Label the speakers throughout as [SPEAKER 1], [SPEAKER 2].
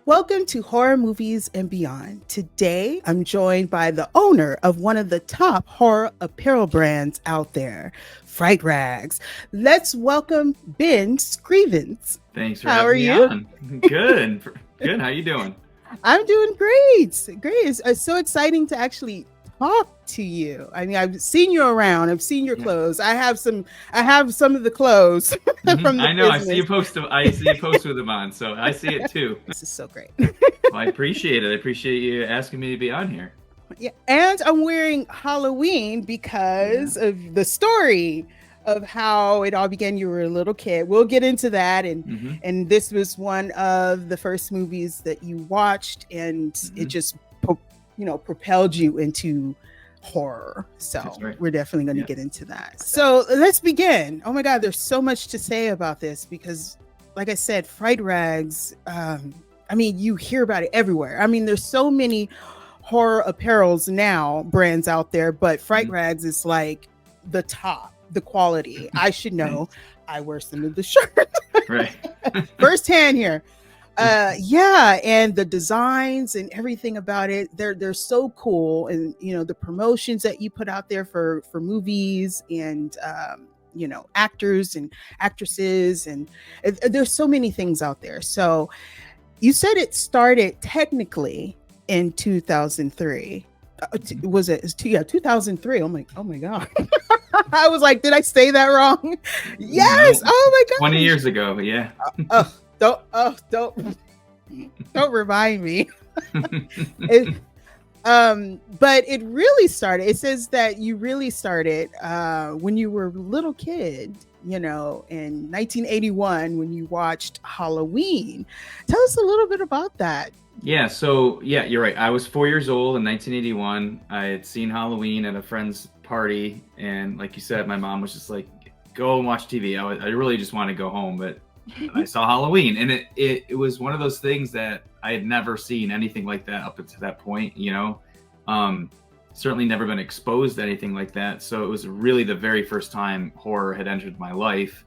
[SPEAKER 1] Welcome to Horror Movies and Beyond. Today, I'm joined by the owner of one of the top horror apparel brands out there, Fright-Rags. Let's welcome Ben Scrivens.
[SPEAKER 2] Thanks for having me on. Good. Good. How you doing?
[SPEAKER 1] I'm doing great. Great. It's so exciting to actually talk to you. I mean, I've seen you around. I've seen your clothes. I have some of the clothes from the
[SPEAKER 2] I know.
[SPEAKER 1] business.
[SPEAKER 2] I see you post with them on, so I see it too.
[SPEAKER 1] This is so great.
[SPEAKER 2] Well, I appreciate it. I appreciate you asking me to be on here.
[SPEAKER 1] Yeah, and I'm wearing Halloween because of the story of how it all began. You were a little kid. We'll get into that, and this was one of the first movies that you watched, and it just propelled you into horror. So we're definitely going to get into that. So let's begin. Oh my God, there's so much to say about this because, like I said, Fright-Rags. I mean, you hear about it everywhere. I mean, there's so many horror apparels now, brands out there, but Fright-Rags is like the top, the quality. I should know. I wear some of the shirts.
[SPEAKER 2] Right.
[SPEAKER 1] Firsthand here. And the designs and everything about it, they're so cool. And, the promotions that you put out there for movies and, actors and actresses, and there's so many things out there. So you said it started technically in 2003. Was it? 2003. Oh my God. I was like, did I say that wrong? Yes. Oh my God.
[SPEAKER 2] 20 years ago. Yeah.
[SPEAKER 1] Don't remind me. But it really started. It says that you really started when you were a little kid, in 1981 when you watched Halloween. Tell us a little bit about that.
[SPEAKER 2] Yeah, so you're right. I was 4 years old in 1981. I had seen Halloween at a friend's party, and like you said, my mom was just like, go and watch TV. I really just want to go home, but I saw Halloween, and it was one of those things that I had never seen anything like that up until that point, certainly never been exposed to anything like that. So it was really the very first time horror had entered my life.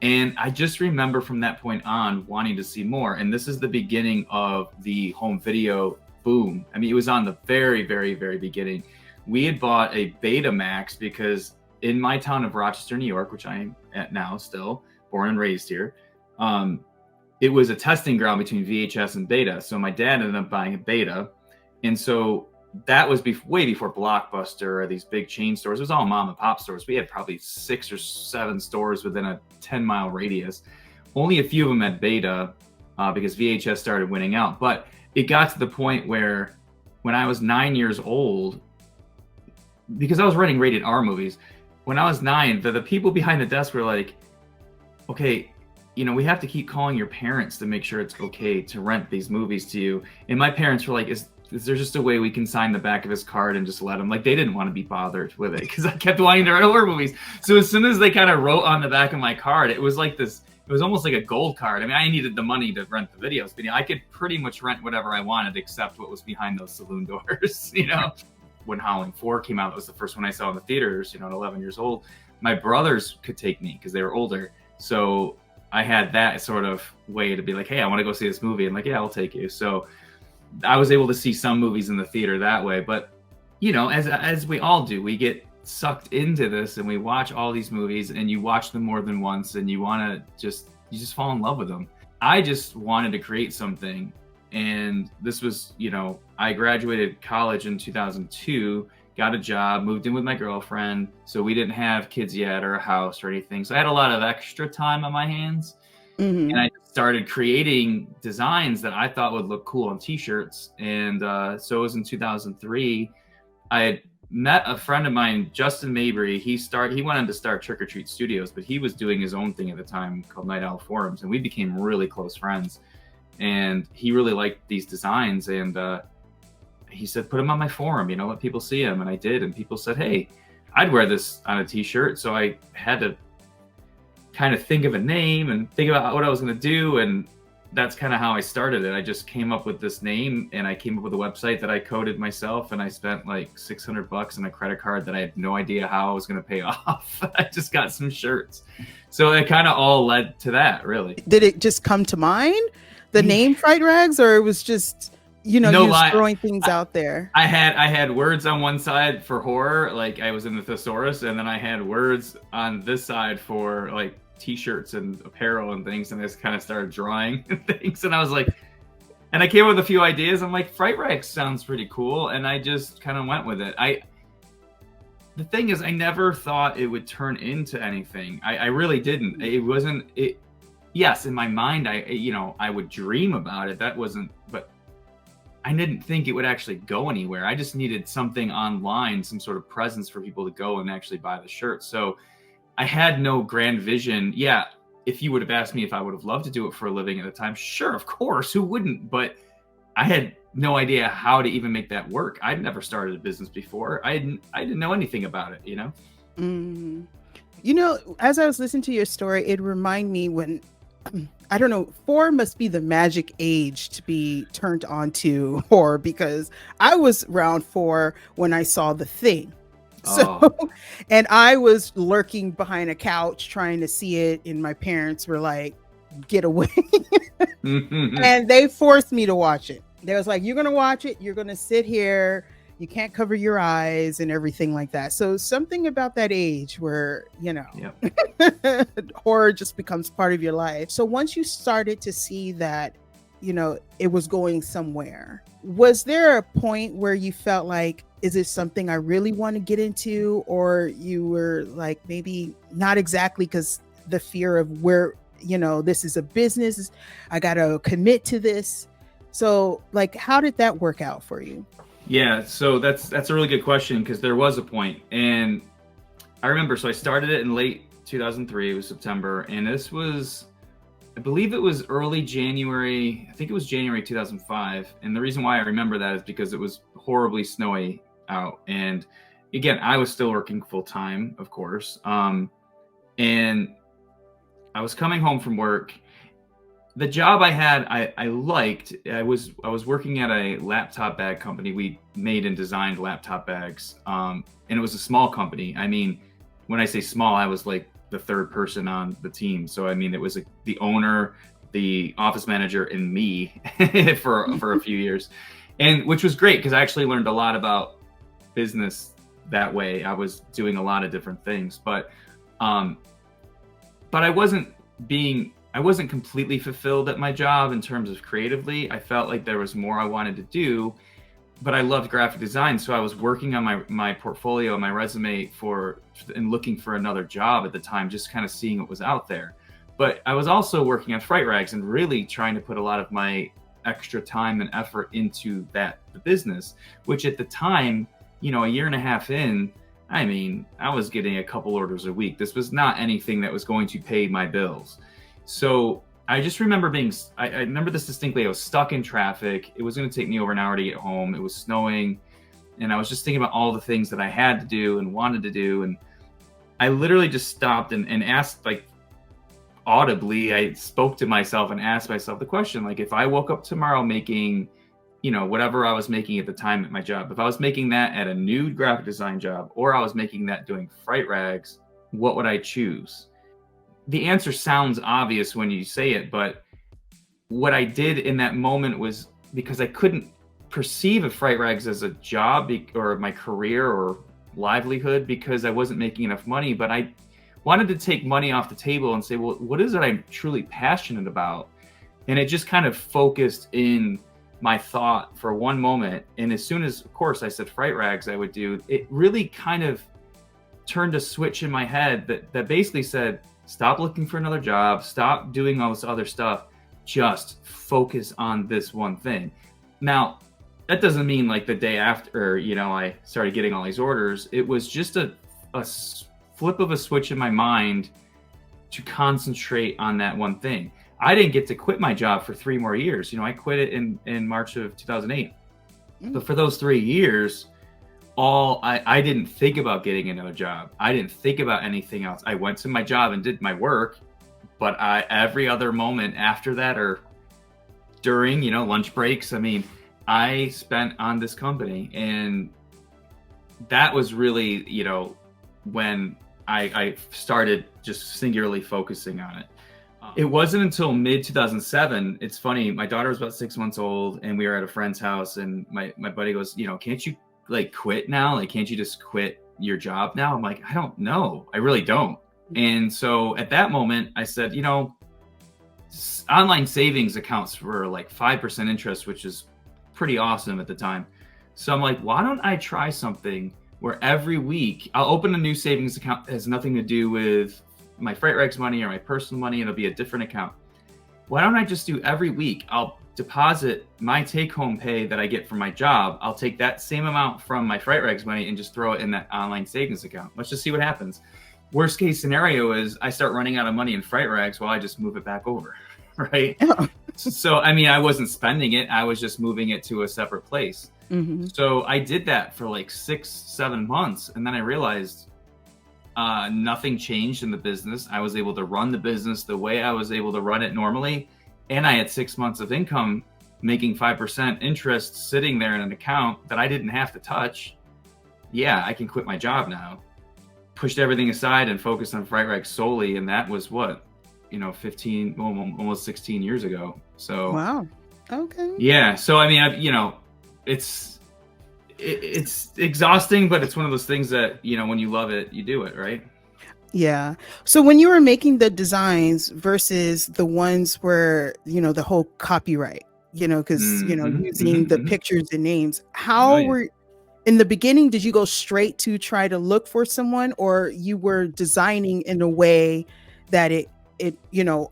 [SPEAKER 2] And I just remember from that point on wanting to see more. And this is the beginning of the home video boom. I mean, it was on the very, very, very beginning. We had bought a Betamax because in my town of Rochester, New York, which I am at now still, born and raised here, it was a testing ground between VHS and Beta. So my dad ended up buying a Beta. And so that was way before Blockbuster or these big chain stores. It was all mom and pop stores. We had probably 6 or 7 stores within a 10-mile radius. Only a few of them had Beta because VHS started winning out. But it got to the point where when I was 9 years old, because I was renting rated R movies, when I was 9, the people behind the desk were like, okay, we have to keep calling your parents to make sure it's okay to rent these movies to you. And my parents were like, is there just a way we can sign the back of his card and just let him? Like, they didn't want to be bothered with it because I kept wanting to rent horror movies. So as soon as they kind of wrote on the back of my card, it was like this, it was almost like a gold card. I mean, I needed the money to rent the videos, but I could pretty much rent whatever I wanted except what was behind those saloon doors, When Howling 4 came out, that was the first one I saw in the theaters, at 11 years old. My brothers could take me because they were older. So I had that sort of way to be like, hey, I want to go see this movie. And like, yeah, I'll take you. So I was able to see some movies in the theater that way. But, as we all do, we get sucked into this and we watch all these movies and you watch them more than once and you want to you just fall in love with them. I just wanted to create something. And this was, I graduated college in 2002, got a job, moved in with my girlfriend. So we didn't have kids yet or a house or anything. So I had a lot of extra time on my hands. Mm-hmm. And I started creating designs that I thought would look cool on t-shirts. And so it was in 2003. I had met a friend of mine, Justin Mabry. He wanted to start Trick or Treat Studios, but he was doing his own thing at the time called Night Owl Forums. And we became really close friends. And he really liked these designs. And he said, put them on my forum, let people see them. And I did. And people said, hey, I'd wear this on a t-shirt. So I had to kind of think of a name and think about what I was going to do. And that's kind of how I started it. I just came up with this name and I came up with a website that I coded myself, and I spent like $600 on a credit card that I had no idea how I was going to pay off. I just got some shirts. So it kind of all led to that, really.
[SPEAKER 1] Did it just come to mind? the name Fright-Rags, or it was just, you know,
[SPEAKER 2] no
[SPEAKER 1] you
[SPEAKER 2] lie.
[SPEAKER 1] was throwing things out there?
[SPEAKER 2] I had words on one side for horror, like I was in the thesaurus, and then I had words on this side for like t-shirts and apparel and things, and I just kind of started drawing things, and I was like, and I came up with a few ideas. I'm like, Fright-Rags sounds pretty cool, and I just kind of went with it. The thing is, I never thought it would turn into anything. I really didn't. It wasn't. Yes, in my mind, I would dream about it. That wasn't, but I didn't think it would actually go anywhere. I just needed something online, some sort of presence for people to go and actually buy the shirt. So I had no grand vision. Yeah, if you would have asked me if I would have loved to do it for a living at the time, sure, of course, who wouldn't? But I had no idea how to even make that work. I'd never started a business before. I didn't know anything about it, you know?
[SPEAKER 1] Mm. You know, as I was listening to your story, it reminded me when, I don't know, 4 must be the magic age to be turned on to horror, because I was around 4 when I saw The Thing. So, and I was lurking behind a couch trying to see it, and my parents were like, get away. And they forced me to watch it. They was like, you're going to watch it. You're going to sit here. You can't cover your eyes and everything like that. So something about that age where, you know, horror just becomes part of your life. So once you started to see that, you know, it was going somewhere, was there a point where you felt like, is it something I really want to get into? Or you were like, maybe not exactly, because the fear of where, you know, this is a business, I got to commit to this. So like, how did that work out for you?
[SPEAKER 2] Yeah, so that's a really good question, because there was a point, and I remember, so I started it in late 2003, it was September, and this was, I believe it was early January, I think it was January 2005, and the reason why I remember that is because it was horribly snowy out, and again, I was still working full-time, of course, and I was coming home from work. The job I had, I liked. I was working at a laptop bag company. We made and designed laptop bags, and it was a small company. I mean, when I say small, I was like the third person on the team. So I mean, it was the owner, the office manager, and me for a few years, and which was great because I actually learned a lot about business that way. I was doing a lot of different things, but I wasn't completely fulfilled at my job in terms of creatively. I felt like there was more I wanted to do, but I loved graphic design. So I was working on my portfolio, my resume and looking for another job at the time, just kind of seeing what was out there. But I was also working on Fright-Rags and really trying to put a lot of my extra time and effort into the business, which at the time, you know, a year and a half in, I mean, I was getting a couple orders a week. This was not anything that was going to pay my bills. So I just remember I remember this distinctly. I was stuck in traffic. It was going to take me over an hour to get home. It was snowing. And I was just thinking about all the things that I had to do and wanted to do. And I literally just stopped and asked, like, audibly, I spoke to myself and asked myself the question, like, if I woke up tomorrow making, you know, whatever I was making at the time at my job, if I was making that at a new graphic design job, or I was making that doing Fright-Rags, what would I choose? The answer sounds obvious when you say it, but what I did in that moment was, because I couldn't perceive of Fright-Rags as a job or my career or livelihood, because I wasn't making enough money, but I wanted to take money off the table and say, well, what is it I'm truly passionate about? And it just kind of focused in my thought for one moment. And as soon as, of course, I said Fright-Rags I would do, it really kind of turned a switch in my head that basically said, stop looking for another job, stop doing all this other stuff, just focus on this one thing. Now, that doesn't mean like the day after, you know, I started getting all these orders. It was just a flip of a switch in my mind to concentrate on that one thing. I didn't get to quit my job for 3 more years. You know, I quit it in March of 2008. But for those 3 years, I didn't think about getting another job. I didn't think about anything else. I went to my job and did my work, but every other moment after that, or during, you know, lunch breaks, I mean, I spent on this company. And that was really, you know, when I started just singularly focusing on it. It wasn't until mid 2007. It's funny. My daughter was about 6 months old, and we were at a friend's house, and my buddy goes, can't you like quit now? Like, can't you just quit your job now? I'm like, I don't know. I really don't. And so at that moment, I said, online savings accounts were like 5% interest, which is pretty awesome at the time. So I'm like, why don't I try something where every week I'll open a new savings account that has nothing to do with my Fright-Rags money or my personal money, and it'll be a different account. Why don't I just do every week, I'll deposit my take-home pay that I get from my job. I'll take that same amount from my Fright-Rags money and just throw it in that online savings account. Let's just see what happens. Worst case scenario is I start running out of money in Fright-Rags while I just move it back over, right? So, I wasn't spending it. I was just moving it to a separate place. Mm-hmm. So I did that for like 6-7 months. And then I realized nothing changed in the business. I was able to run the business the way I was able to run it normally. And I had 6 months of income making 5% interest sitting there in an account that I didn't have to touch. Yeah, I can quit my job now. Pushed everything aside and focused on Fright-Rags solely. And that was what? 15, almost 16 years ago. So
[SPEAKER 1] wow. Okay.
[SPEAKER 2] Yeah. So it's exhausting, but it's one of those things that when you love it, you do it, right?
[SPEAKER 1] Yeah. So when you were making the designs versus the ones where the whole copyright, because using the pictures and names, how were in the beginning? Did you go straight to try to look for someone, or you were designing in a way that it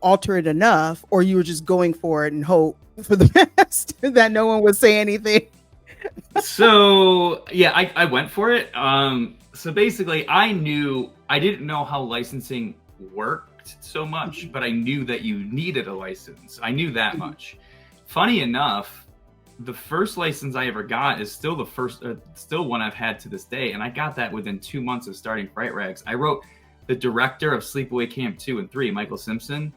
[SPEAKER 1] alter it enough, or you were just going for it and hope for the best that no one would say anything?
[SPEAKER 2] So yeah, I went for it. So basically I didn't know how licensing worked so much, but I knew that you needed a license. I knew that much. Funny enough, the first license I ever got is still still one I've had to this day. And I got that within 2 months of starting Fright-Rags. I wrote the director of Sleepaway Camp 2 and 3, Michael Simpson,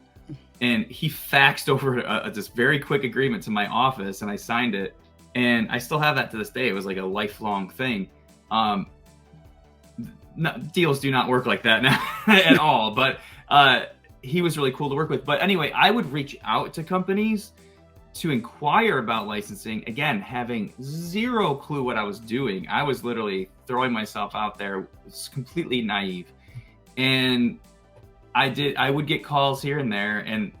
[SPEAKER 2] and he faxed over this very quick agreement to my office, and I signed it. And I still have that to this day. It was like a lifelong thing. Deals do not work like that now at all, but he was really cool to work with. But anyway, I would reach out to companies to inquire about licensing, again, having zero clue what I was doing. I was literally throwing myself out there, was completely naive. And I would get calls here and there, and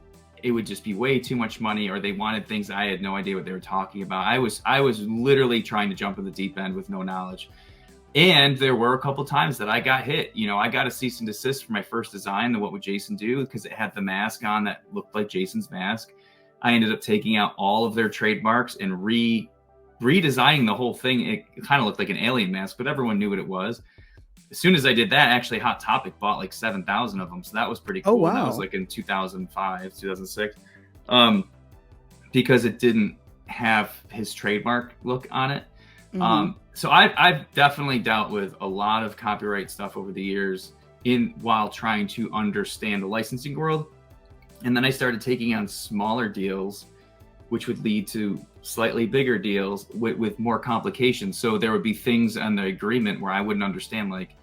[SPEAKER 2] it would just be way too much money, or they wanted things I had no idea what they were talking about. I was literally trying to jump in the deep end with no knowledge. And there were a couple times that I got hit. I got a cease and desist for my first design, the What Would Jason Do, because it had the mask on that looked like Jason's mask. I ended up taking out all of their trademarks and redesigning the whole thing. It kind of looked like an alien mask, but everyone knew what it was. As soon as I did that, actually Hot Topic bought like 7,000 of them. So that was pretty cool. Oh, wow. And that was like in 2005, 2006. Because it didn't have his trademark look on it. Mm-hmm. So I've definitely dealt with a lot of copyright stuff over the years while trying to understand the licensing world. And then I started taking on smaller deals, which would lead to slightly bigger deals with more complications. So there would be things on the agreement where I wouldn't understand, like,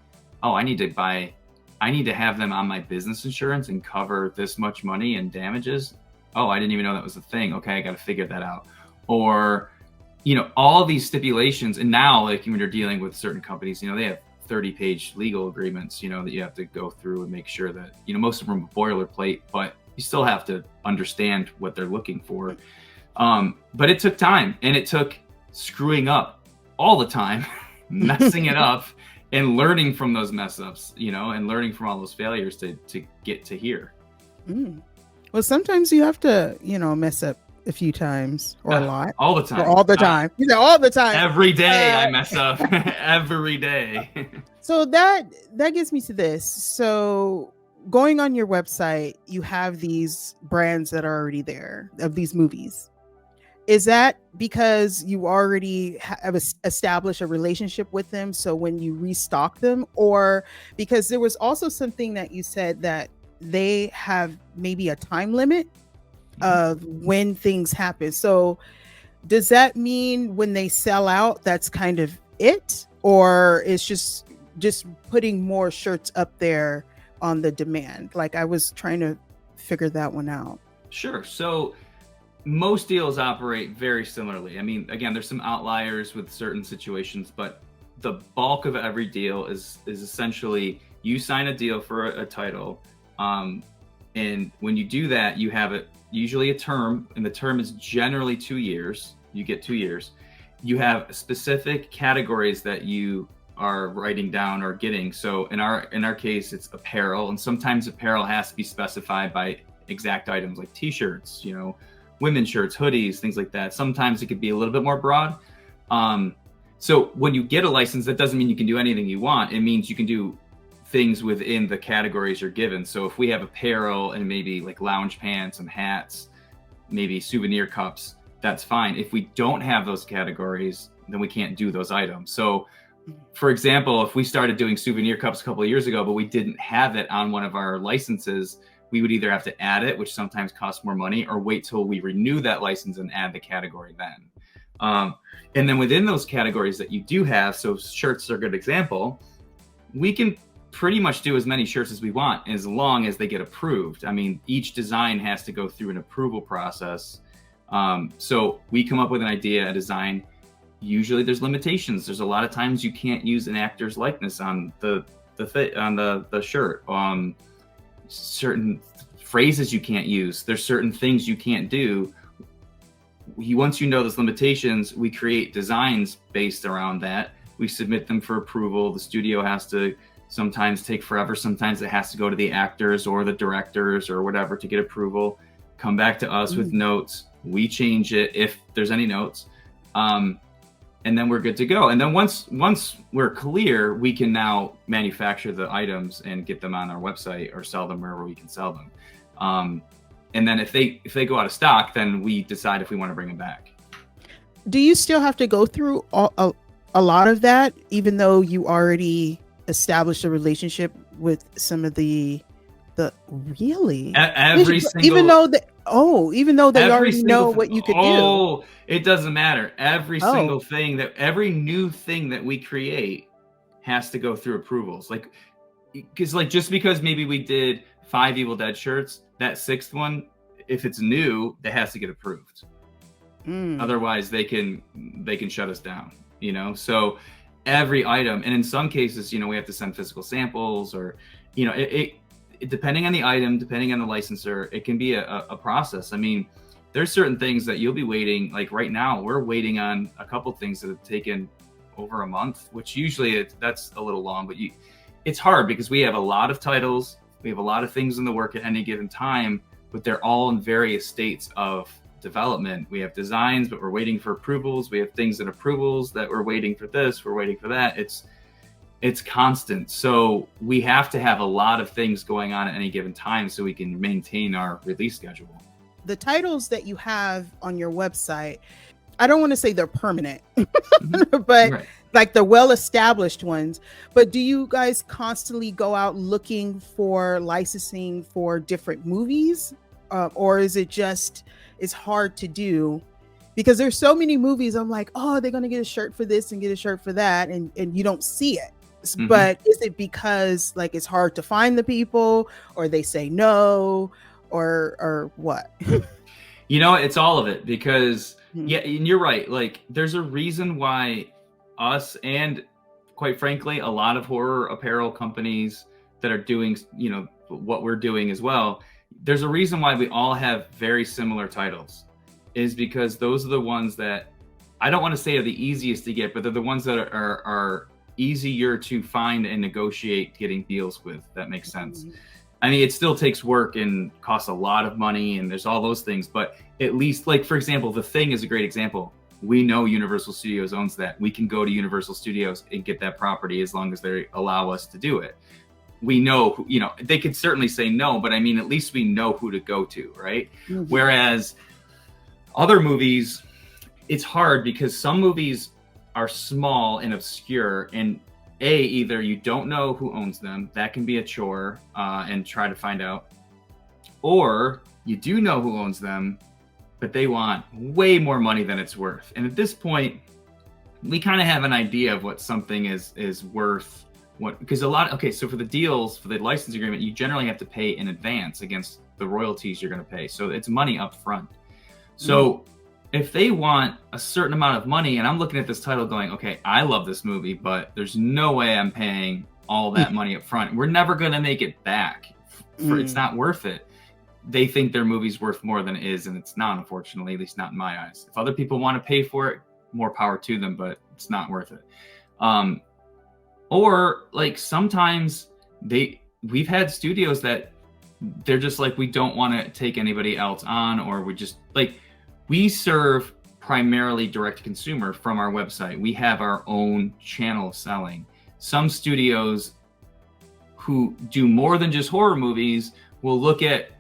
[SPEAKER 2] oh, I need to have them on my business insurance and cover this much money and damages. Oh, I didn't even know that was a thing. Okay, I got to figure that out. Or, all these stipulations. And now, like, when you're dealing with certain companies, they have 30-page legal agreements, that you have to go through and make sure that, most of them are boilerplate, but you still have to understand what they're looking for. But it took time, and it took screwing up all the time, messing it up, and learning from those mess ups, and learning from all those failures to get to here.
[SPEAKER 1] Well, sometimes you have to, mess up a few times, or a lot.
[SPEAKER 2] All the time.
[SPEAKER 1] Or all the time. All the time.
[SPEAKER 2] Every day I mess up. Every day.
[SPEAKER 1] So that gets me to this. So going on your website, you have these brands that are already there of these movies. Is that because you already have established a relationship with them, so when you restock them, or because there was also something that you said that they have maybe a time limit of when things happen? So does that mean when they sell out, that's kind of it, or it's just putting more shirts up there on the demand? Like, I was trying to figure that one out?
[SPEAKER 2] Sure. So most deals operate very similarly. I mean, again, there's some outliers with certain situations, but the bulk of every deal is essentially you sign a deal for a title. And when you do that, you have usually a term, and the term is generally 2 years. You get 2 years. You have specific categories that you are writing down or getting. So in our case, it's apparel, and sometimes apparel has to be specified by exact items like t-shirts, women's shirts, hoodies, things like that. Sometimes it could be a little bit more broad. So when you get a license, that doesn't mean you can do anything you want. It means you can do things within the categories you're given. So if we have apparel and maybe like lounge pants and hats, maybe souvenir cups, that's fine. If we don't have those categories, then we can't do those items. So for example, if we started doing souvenir cups a couple of years ago, but we didn't have it on one of our licenses, we would either have to add it, which sometimes costs more money, or wait till we renew that license and add the category then. And then within those categories that you do have, so shirts are a good example, we can pretty much do as many shirts as we want as long as they get approved. I mean, each design has to go through an approval process. So we come up with an idea, a design. Usually there's limitations. There's a lot of times you can't use an actor's likeness on the shirt. Certain phrases you can't use. There's certain things you can't do. Once you know those limitations, we create designs based around that. We submit them for approval. The studio has to sometimes take forever. Sometimes it has to go to the actors or the directors or whatever to get approval. Come back to us with notes. We change it if there's any notes. And then we're good to go. And then once we're clear, we can now manufacture the items and get them on our website or sell them wherever we can sell them. And then if they go out of stock, then we decide if we want to bring them back.
[SPEAKER 1] Do you still have to go through a lot of that, even though you already established a relationship with some of the really even though they already know what you could do?
[SPEAKER 2] It doesn't matter. Every single thing every new thing that we create has to go through approvals. Like, because just because maybe we did 5 Evil Dead shirts, that 6th one, if it's new, that has to get approved. Otherwise they can shut us down, so every item. And in some cases, we have to send physical samples, or it depending on the item, depending on the licensor, it can be a process. I mean, there's certain things that you'll be waiting, like right now we're waiting on a couple things that have taken over a month, which usually that's a little long, but it's hard because we have a lot of titles, we have a lot of things in the work at any given time, but they're all in various states of development. We have designs, but we're waiting for approvals. We have things in approvals that we're waiting for this, we're waiting for that. It's constant. So we have to have a lot of things going on at any given time so we can maintain our release schedule.
[SPEAKER 1] The titles that you have on your website, I don't want to say they're permanent, but like the well-established ones. But do you guys constantly go out looking for licensing for different movies? Or is it just, it's hard to do? Because there's so many movies, I'm like, oh, they're going to get a shirt for this and get a shirt for that. And you don't see it. But is it because like it's hard to find the people, or they say no, or what?
[SPEAKER 2] It's all of it, because yeah, and you're right. Like, there's a reason why us, and quite frankly, a lot of horror apparel companies that are doing, what we're doing as well. There's a reason why we all have very similar titles, is because those are the ones that, I don't want to say are the easiest to get, but they're the ones that are easier to find and negotiate getting deals with. That makes sense. I mean, it still takes work and costs a lot of money, and there's all those things, but at least, like, for example, The Thing is a great example. We know Universal Studios owns that. We can go to Universal Studios and get that property as long as they allow us to do it. We know, they could certainly say no, but I mean, at least we know who to go to, right? Whereas other movies, it's hard because some movies are small and obscure, and either you don't know who owns them, that can be a chore, and try to find out, or you do know who owns them, but they want way more money than it's worth. And at this point, we kind of have an idea of what something is worth. Because so for the deals, for the license agreement, you generally have to pay in advance against the royalties you're going to pay. So it's money up front. So if they want a certain amount of money, and I'm looking at this title going, okay, I love this movie, but there's no way I'm paying all that money up front. We're never going to make it back. It's not worth it. They think their movie's worth more than it is, and it's not, unfortunately, at least not in my eyes. If other people want to pay for it, more power to them, but it's not worth it. Or like sometimes we've had studios that they're just like, we don't want to take anybody else on, or we just like, we serve primarily direct to consumer from our website. We have our own channel selling. Some studios who do more than just horror movies will look at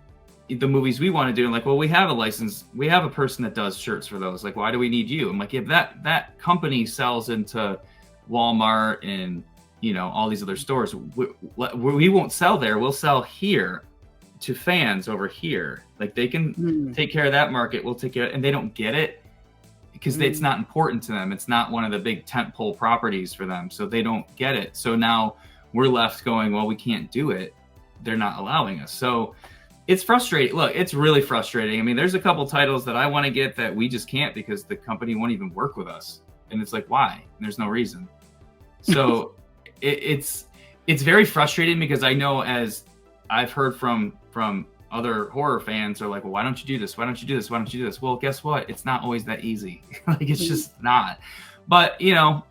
[SPEAKER 2] the movies we want to do and like, well, we have a license. We have a person that does shirts for those. Like, why do we need you? I'm like, if that company sells into Walmart and, you know, all these other stores, we won't sell there. We'll sell here to fans over here. Like, they can take care of that market. We'll take care of it. And they don't get it because it's not important to them. It's not one of the big tentpole properties for them. So they don't get it. So now we're left going, well, we can't do it. They're not allowing us. So it's frustrating. Look, it's really frustrating. I mean, there's a couple titles that I want to get that we just can't because the company won't even work with us. And it's like, why? And there's no reason. So it's very frustrating because I know, as I've heard from other horror fans, are like, well, why don't you do this? Why don't you do this? Why don't you do this? Well, guess what? It's not always that easy. Like, it's just not. But, you know,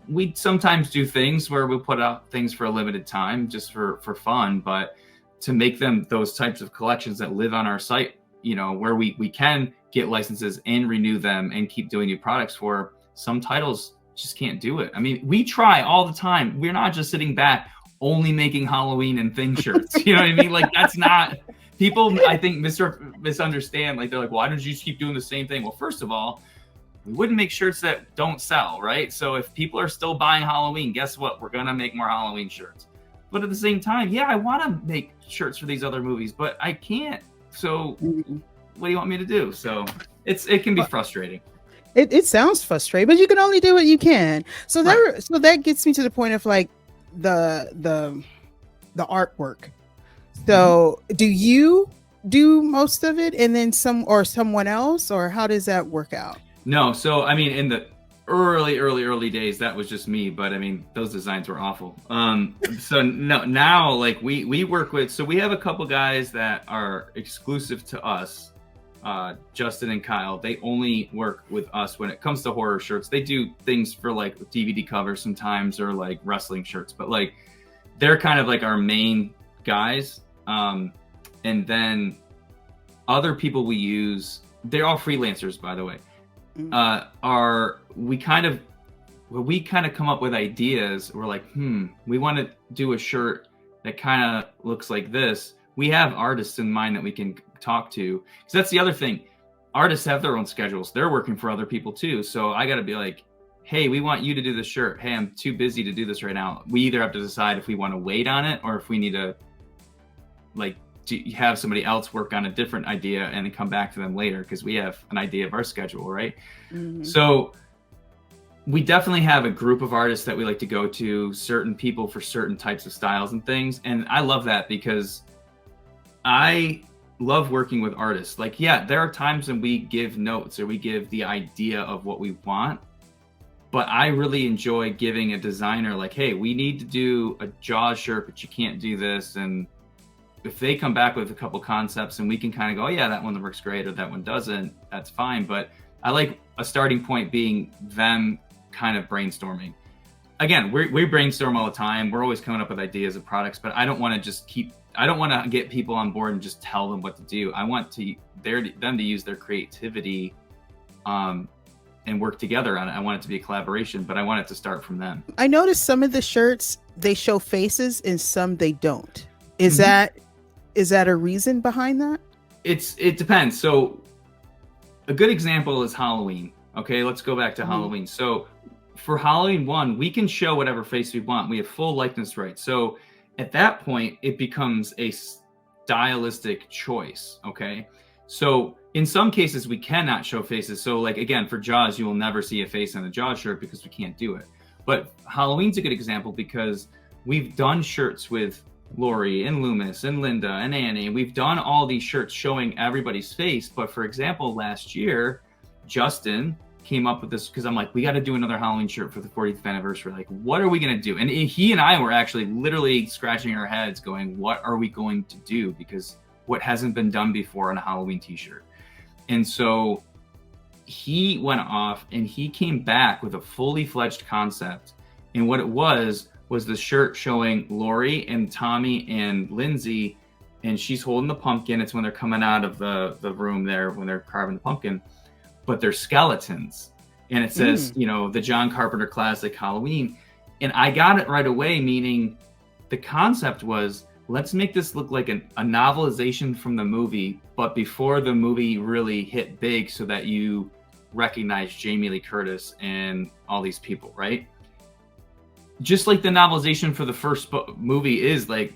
[SPEAKER 2] we sometimes do things where we'll put out things for a limited time just for fun. But to make them those types of collections that live on our site, you know, where we can get licenses and renew them and keep doing new products for, some titles just can't do it. I mean, we try all the time. We're not just sitting back only making Halloween and thing shirts. You know what I mean? Like, that's not, people, I think, misunderstand. Like, they're like, why don't you just keep doing the same thing? Well, first of all, we wouldn't make shirts that don't sell, right? So if people are still buying Halloween, guess what? We're going to make more Halloween shirts. But at the same time, yeah, I want to make shirts for these other movies, but I can't. So what do you want me to do? So it can be frustrating.
[SPEAKER 1] It sounds frustrating, but you can only do what you can. So that gets me to the point of like the artwork. So do you do most of it and then someone else, or how does that work out?
[SPEAKER 2] No. So, I mean, in the early days, that was just me, but I mean, those designs were awful. So no, now like we work with, so we have a couple guys that are exclusive to us. Justin and Kyle, they only work with us when it comes to horror shirts. They do things for like DVD covers sometimes, or like wrestling shirts, but like they're kind of like our main guys. And then other people we use, they're all freelancers, by the way. We kind of come up with ideas. We're like, we want to do a shirt that kind of looks like this. We have artists in mind that we can talk to, because that's the other thing. Artists have their own schedules. They're working for other people too. So I got to be like, hey, we want you to do this shirt. Hey, I'm too busy to do this right now. We either have to decide if we want to wait on it, or if we need to like have somebody else work on a different idea and then come back to them later, because we have an idea of our schedule, right? So we definitely have a group of artists that we like to go to, certain people for certain types of styles and things. And I love that, because I love working with artists. Like, yeah, there are times when we give notes or we give the idea of what we want, but I really enjoy giving a designer like, hey, we need to do a Jaws shirt, but you can't do this. And if they come back with a couple concepts and we can kind of go, oh, yeah, that one works great, or that one doesn't, that's fine. But I like a starting point being them kind of brainstorming. Again, we brainstorm all the time. We're always coming up with ideas of products, but I don't want to get people on board and just tell them what to do. I want them to use their creativity and work together on it. I want it to be a collaboration, but I want it to start from them. I
[SPEAKER 1] noticed some of the shirts, they show faces and some they don't. Is that a reason behind that? It
[SPEAKER 2] depends. So a good example is Halloween. Okay, let's go back to Halloween. So for Halloween 1, we can show whatever face we want. We have full likeness rights. So at that point, it becomes a stylistic choice, okay? So in some cases, we cannot show faces. So like, again, for Jaws, you will never see a face on the Jaws shirt because we can't do it. But Halloween's a good example because we've done shirts with Lori and Loomis and Linda and Annie. We've done all these shirts showing everybody's face. But for example, last year, Justin came up with this because I'm like, we got to do another Halloween shirt for the 40th anniversary. Like, what are we going to do? And he and I were actually literally scratching our heads going, what are we going to do? Because what hasn't been done before on a Halloween t-shirt. And so he went off and he came back with a fully fledged concept. And what it was the shirt showing Lori and Tommy and Lindsay, and she's holding the pumpkin. It's when they're coming out of the room there, when they're carving the pumpkin, but they're skeletons. And it says, you know, the John Carpenter classic Halloween. And I got it right away, meaning the concept was, let's make this look like a novelization from the movie, but before the movie really hit big so that you recognize Jamie Lee Curtis and all these people, right? Just like the novelization for the first movie is like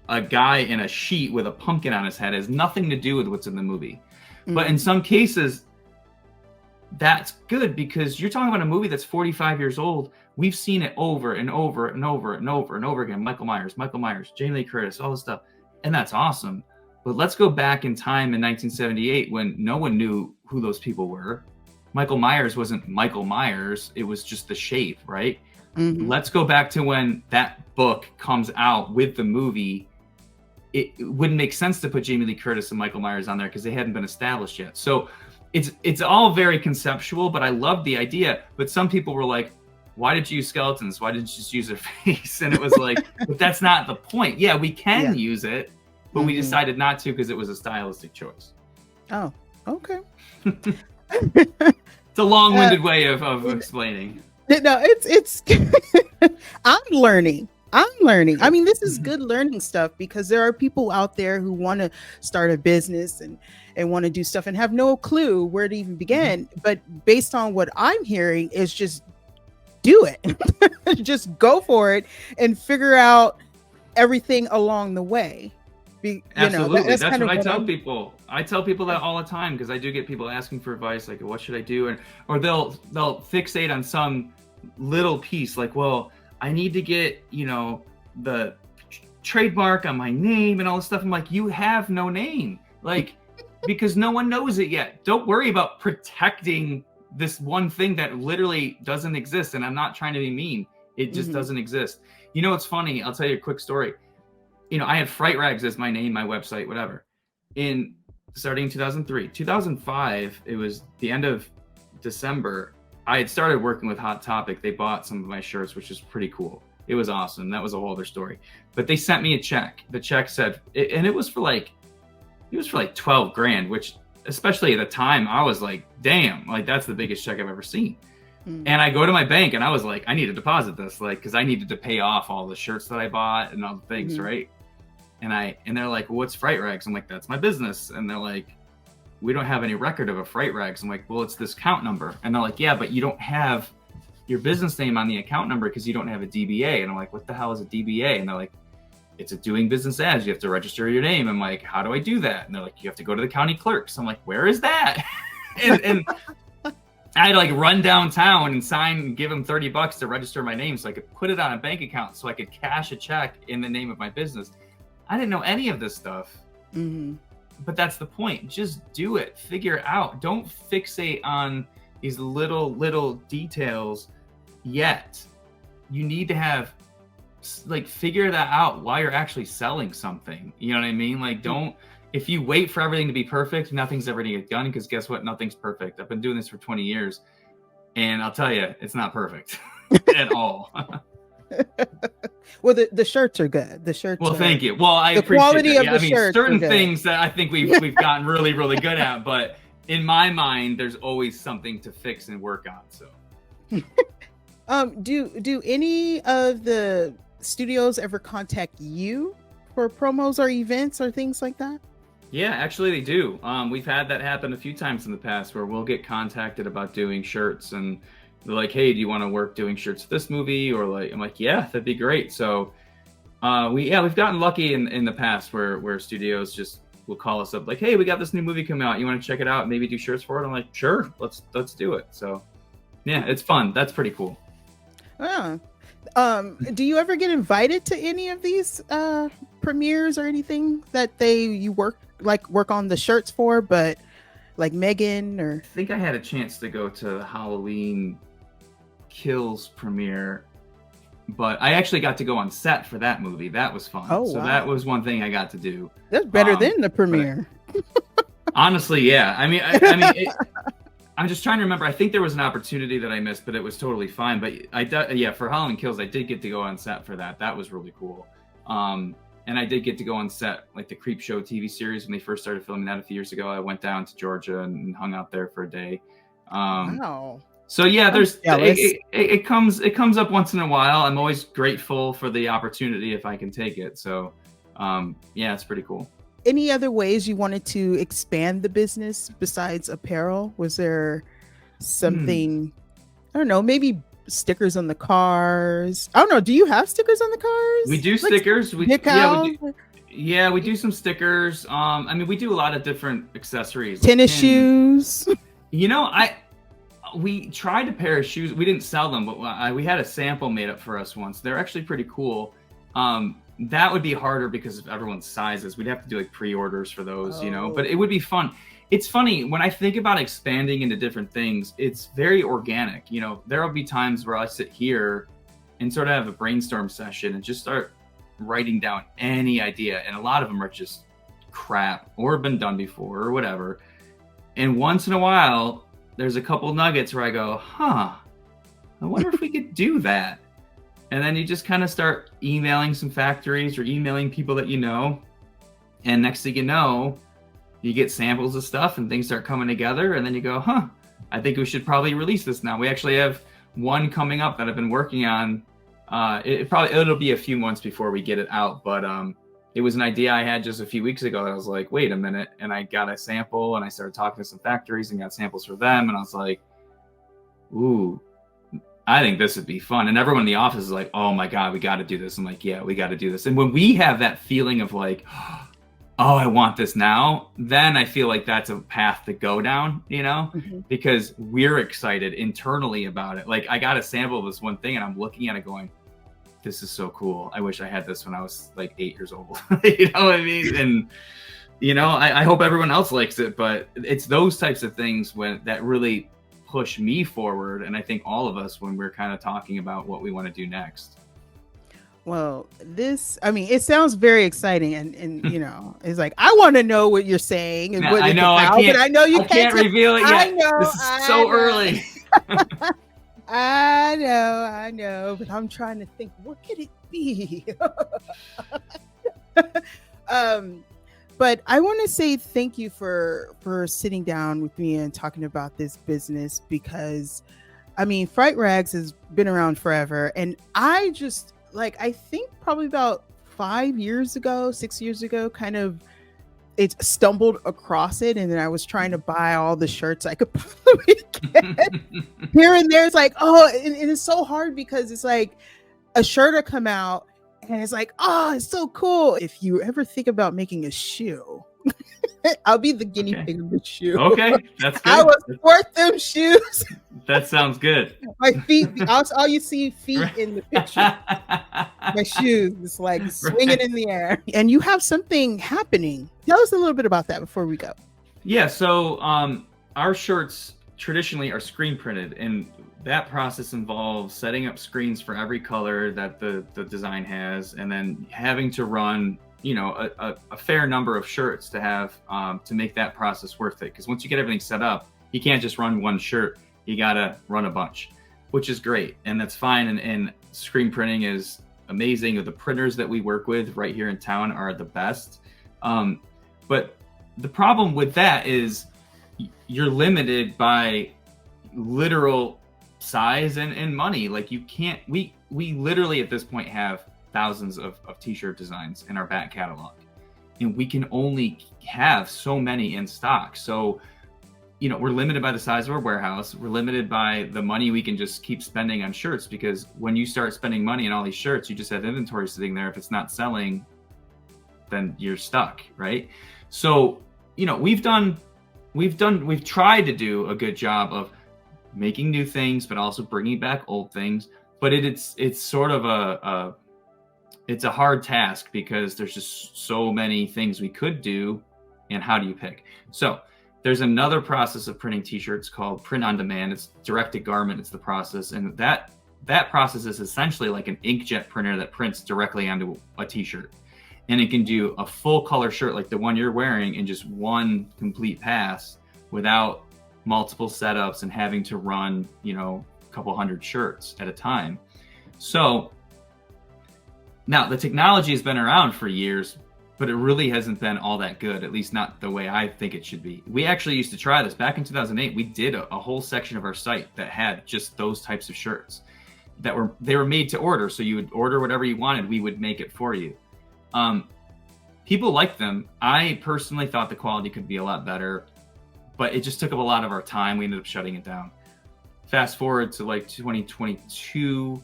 [SPEAKER 2] a guy in a sheet with a pumpkin on his head, has nothing to do with what's in the movie. But in some cases, that's good because you're talking about a movie that's 45 years old. We've seen it over and over and over and over and over again. Michael Myers, Jamie Lee Curtis, all this stuff. And that's awesome. But let's go back in time in 1978 when no one knew who those people were. Michael Myers wasn't Michael Myers. It was just the shape, right? Let's go back to when that book comes out with the movie. It wouldn't make sense to put Jamie Lee Curtis and Michael Myers on there because they hadn't been established yet. So it's all very conceptual, but I love the idea. But some people were like, why did you use skeletons? Why didn't you just use their face? And it was like, but that's not the point. Yeah, we can use it, but we decided not to because it was a stylistic choice.
[SPEAKER 1] Oh, okay.
[SPEAKER 2] It's a long-winded way of explaining.
[SPEAKER 1] No, it's I'm learning. I mean, this is good learning stuff because there are people out there who want to start a business and want to do stuff and have no clue where to even begin. But based on what I'm hearing is just do it. Just go for it and figure out everything along the way.
[SPEAKER 2] Absolutely. That's what I tell people. I tell people that all the time because I do get people asking for advice, like, what should I do? Or they'll fixate on some little piece, like, well, I need to get, the trademark on my name and all this stuff. I'm like, you have no name, like, because no one knows it yet. Don't worry about protecting this one thing that literally doesn't exist. And I'm not trying to be mean. It just doesn't exist. It's funny. I'll tell you a quick story. I had Fright-Rags as my name, my website, whatever. Starting in 2003, 2005, it was the end of December. I had started working with Hot Topic. They bought some of my shirts, which is pretty cool. It was awesome. That was a whole other story. But they sent me a check. The check said, and it was for like $12,000, which especially at the time, I was like, damn, like that's the biggest check I've ever seen. And I go to my bank and I was like, I need to deposit this, like, because I needed to pay off all the shirts that I bought and all the things, right? And they're like, well, what's Fright-Rags? I'm like, that's my business. And they're like, we don't have any record of a Fright-Rags. I'm like, well, it's this account number. And they're like, yeah, but you don't have your business name on the account number because you don't have a DBA. And I'm like, what the hell is a DBA? And they're like, it's a doing business as. You have to register your name. I'm like, how do I do that? And they're like, you have to go to the county clerks. I'm like, where is that? and I had to like run downtown and sign and give them $30 to register my name so I could put it on a bank account so I could cash a check in the name of my business. I didn't know any of this stuff. But that's the point. Just do it. Figure it out. Don't fixate on these little details yet. You need to have, like, figure that out while you're actually selling something. You know what I mean? Like, if you wait for everything to be perfect, nothing's ever going to get done because guess what? Nothing's perfect. I've been doing this for 20 years and I'll tell you, it's not perfect at all.
[SPEAKER 1] Well, the shirts are good. The shirts.
[SPEAKER 2] Well, thank you. Well, I appreciate
[SPEAKER 1] quality
[SPEAKER 2] that.
[SPEAKER 1] of the shirts. Certain
[SPEAKER 2] things that I think we've gotten really, really good at, but in my mind, there's always something to fix and work on. So,
[SPEAKER 1] do any of the studios ever contact you for promos or events or things like that?
[SPEAKER 2] Yeah, actually they do. We've had that happen a few times in the past where we'll get contacted about doing shirts and they're like, hey, do you want to work doing shirts for this movie? Or like, I'm like, yeah, that'd be great. So we've gotten lucky in the past where studios just will call us up like, hey, we got this new movie coming out. You want to check it out and maybe do shirts for it? I'm like, sure, let's do it. So yeah, it's fun. That's pretty do you ever get invited to any of these
[SPEAKER 1] premieres or anything that you work on the shirts for, but like Megan or?
[SPEAKER 2] I think I had a chance to go to the Halloween Kills premiere, but I actually got to go on set for that movie. That was fun.
[SPEAKER 1] Oh,
[SPEAKER 2] so
[SPEAKER 1] wow.
[SPEAKER 2] That was one thing I got to do.
[SPEAKER 1] That's better than the premiere.
[SPEAKER 2] Honestly, yeah. I mean, I'm just trying to remember. I think there was an opportunity that I missed, but it was totally fine. But for Halloween Kills, I did get to go on set for that. That was really cool. And I did get to go on set, like the Creep Show TV series when they first started filming that a few years ago. I went down to Georgia and hung out there for a day.
[SPEAKER 1] Wow.
[SPEAKER 2] So yeah, it comes up once in a while. I'm always grateful for the opportunity if I can take it. So yeah, it's pretty cool.
[SPEAKER 1] Any other ways you wanted to expand the business besides apparel? Was there something, I don't know, maybe stickers on the cars? I don't know. Do you have stickers on the cars?
[SPEAKER 2] We do stickers. We do some stickers. I mean, we do a lot of different accessories.
[SPEAKER 1] Tennis shoes.
[SPEAKER 2] You know, we tried a pair of shoes. We didn't sell them, but we had a sample made up for us once. They're actually pretty cool. That would be harder because of everyone's sizes. We'd have to do like pre-orders for those, you know, but it would be fun. It's funny when I think about expanding into different things, it's very organic. You know, there'll be times where I sit here and sort of have a brainstorm session and just start writing down any idea. And a lot of them are just crap or been done before or whatever. And once in a while, there's a couple nuggets where I go, I wonder if we could do that. And then you just kind of start emailing some factories or emailing people that you know. And next thing you know, you get samples of stuff and things start coming together. And then you go, I think we should probably release this now. We actually have one coming up that I've been working on. It'll be a few months before we get it out. But it was an idea I had just a few weeks ago that I was like, wait a minute. And I got a sample and I started talking to some factories and got samples for them. And I was like, ooh, I think this would be fun. And everyone in the office is like, oh my God, we got to do this. I'm like, yeah, we got to do this. And when we have that feeling of like, oh, I want this now, then I feel like that's a path to go down, you know, because we're excited internally about it. Like I got a sample of this one thing and I'm looking at it going, this is so cool. I wish I had this when I was like 8 years old. You know what I mean? And, you know, I hope everyone else likes it, but it's those types of things that really push me forward. And I think all of us when we're kind of talking about what we want to do next.
[SPEAKER 1] Well, it sounds very exciting, and you know, it's like I want to know what you're saying and what
[SPEAKER 2] I know. I know you can't reveal it yet.
[SPEAKER 1] I know.
[SPEAKER 2] This is so early.
[SPEAKER 1] I know, but I'm trying to think, what could it be? But I want to say thank you for sitting down with me and talking about this business, because I mean, Fright-Rags has been around forever, and I think probably about 6 years ago, kind of it stumbled across it, and then I was trying to buy all the shirts I could possibly get here and there. It's like, and it's so hard because it's like a shirt will come out and it's like, it's so cool. If you ever think about making a shoe, I'll be the guinea pig of the shoe.
[SPEAKER 2] Okay, that's good.
[SPEAKER 1] I will sport them shoes.
[SPEAKER 2] That sounds good.
[SPEAKER 1] My feet, all you see feet in the picture. My shoes, it's like swinging in the air. And you have something happening. Tell us a little bit about that before we go.
[SPEAKER 2] Yeah, so our shirts traditionally are screen printed, and that process involves setting up screens for every color that the design has, and then having to run, you know, a fair number of shirts to have to make that process worth it. Because once you get everything set up, you can't just run one shirt. You gotta run a bunch, which is great, and that's fine. And screen printing is amazing. The printers that we work with right here in town are the best. But the problem with that is you're limited by literal size and money. Like you can't. We literally at this point have thousands of t-shirt designs in our back catalog, and we can only have so many in stock. So, you know, we're limited by the size of our warehouse. We're limited by the money we can just keep spending on shirts, because when you start spending money on all these shirts, you just have inventory sitting there. If it's not selling, then you're stuck, right? So, you know, we've tried to do a good job of making new things, but also bringing back old things. But it's sort of a it's a hard task because there's just so many things we could do, and how do you pick? So there's another process of printing t-shirts called print on demand. It's direct to garment. It's the process, and that process is essentially like an inkjet printer that prints directly onto a t-shirt, and it can do a full color shirt like the one you're wearing in just one complete pass without multiple setups and having to run, a couple hundred shirts at a time. So now the technology has been around for years, but it really hasn't been all that good, at least not the way I think it should be. We actually used to try this back in 2008. We did a whole section of our site that had just those types of shirts they were made to order. So you would order whatever you wanted, we would make it for you. People liked them. I personally thought the quality could be a lot better, but it just took up a lot of our time. We ended up shutting it down. Fast forward to like 2022,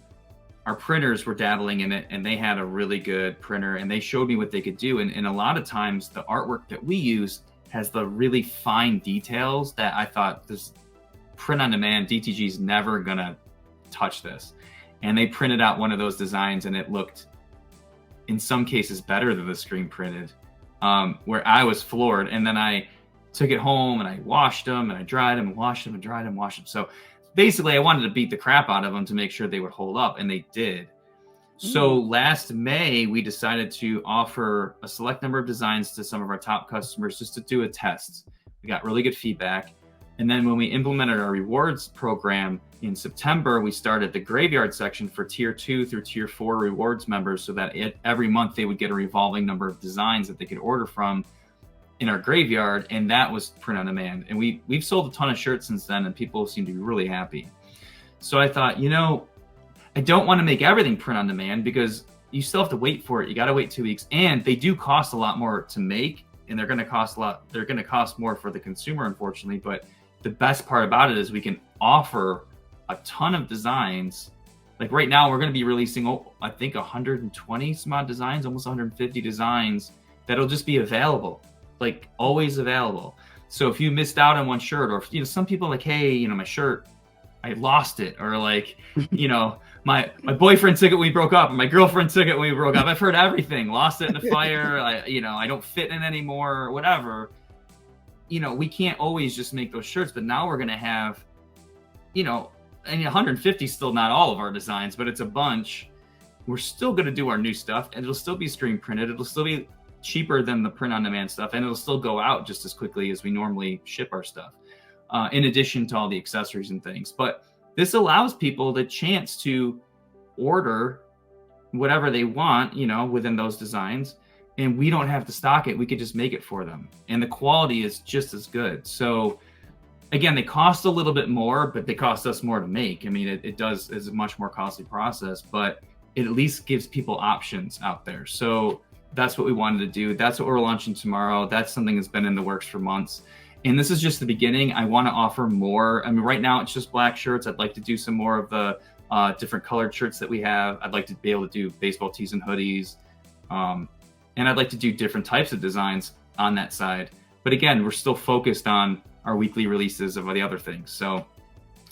[SPEAKER 2] our printers were dabbling in it, and they had a really good printer, and they showed me what they could do. And a lot of times the artwork that we use has the really fine details that I thought this print on demand, DTG is never gonna touch this. And they printed out one of those designs, and it looked in some cases better than the screen printed, where I was floored. And then I took it home and I washed them and I dried them and washed them and dried them and washed them. So basically I wanted to beat the crap out of them to make sure they would hold up, and they did. So last May, we decided to offer a select number of designs to some of our top customers just to do a test. We got really good feedback. And then when we implemented our rewards program in September, we started the graveyard section for tier 2 through tier 4 rewards members, so that every month they would get a revolving number of designs that they could order from in our graveyard. And that was print on demand. And we've sold a ton of shirts since then, and people seem to be really happy. So I thought, I don't want to make everything print on demand because you still have to wait for it. You got to wait 2 weeks, and they do cost a lot more to make, and they're going to cost a lot. They're going to cost more for the consumer, unfortunately. But the best part about it is we can offer a ton of designs. Like right now, we're going to be releasing, I think 120 some odd designs, almost 150 designs that'll just be available, like always available. So if you missed out on one shirt, or some people are like, hey, my shirt, I lost it, or like, my boyfriend took it when we broke up, or my girlfriend took it when we broke up. I've heard everything. Lost it in the fire. I don't fit in anymore, or whatever. We can't always just make those shirts, but now we're going to have, and 150 is still not all of our designs, but it's a bunch. We're still going to do our new stuff, and it'll still be screen printed. It'll still be cheaper than the print on demand stuff, and it'll still go out just as quickly as we normally ship our stuff, in addition to all the accessories and things. But this allows people the chance to order whatever they want, within those designs, and we don't have to stock it. We could just make it for them, and the quality is just as good. So again, they cost a little bit more, but they cost us more to make. I mean, it's a much more costly process, but it at least gives people options out there. So that's what we wanted to do. That's what we're launching tomorrow. That's something that's been in the works for months. And this is just the beginning. I want to offer more. I mean, right now it's just black shirts. I'd like to do some more of the different colored shirts that we have. I'd like to be able to do baseball tees and hoodies. And I'd like to do different types of designs on that side. But again, we're still focused on our weekly releases of the other things. So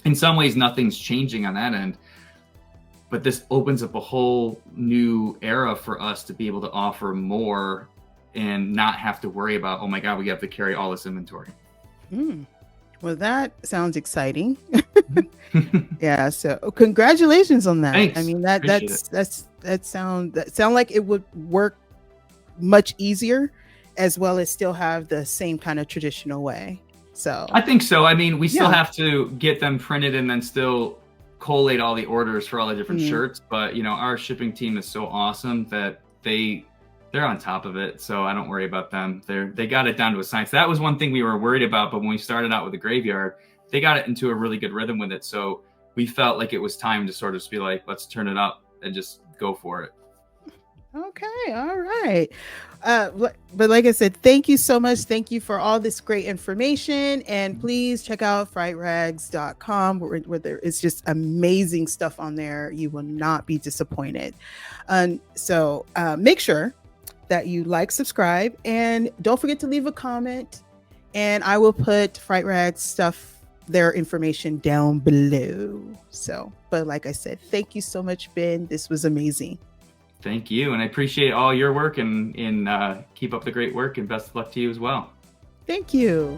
[SPEAKER 2] in some ways, nothing's changing on that end. But this opens up a whole new era for us to be able to offer more and not have to worry about, oh my God, we have to carry all this inventory.
[SPEAKER 1] Well, that sounds exciting. Yeah. So congratulations on that.
[SPEAKER 2] Thanks.
[SPEAKER 1] I mean, that sound like it would work much easier, as well as still have the same kind of traditional way. So
[SPEAKER 2] I think so. I mean, we still have to get them printed and then still collate all the orders for all the different shirts. But, our shipping team is so awesome that they're on top of it. So I don't worry about them. They got it down to a science. That was one thing we were worried about. But when we started out with the graveyard, they got it into a really good rhythm with it. So we felt like it was time to sort of just be like, let's turn it up and just go for it.
[SPEAKER 1] Okay. All right. But like I said, thank you so much. Thank you for all this great information. And please check out Fright-Rags.com where there is just amazing stuff on there. You will not be disappointed. So make sure that you like, subscribe, and don't forget to leave a comment. And I will put Fright-Rags stuff, their information down below. So, but like I said, thank you so much, Ben. This was amazing.
[SPEAKER 2] Thank you. And I appreciate all your work, and keep up the great work, and best of luck to you as well.
[SPEAKER 1] Thank you.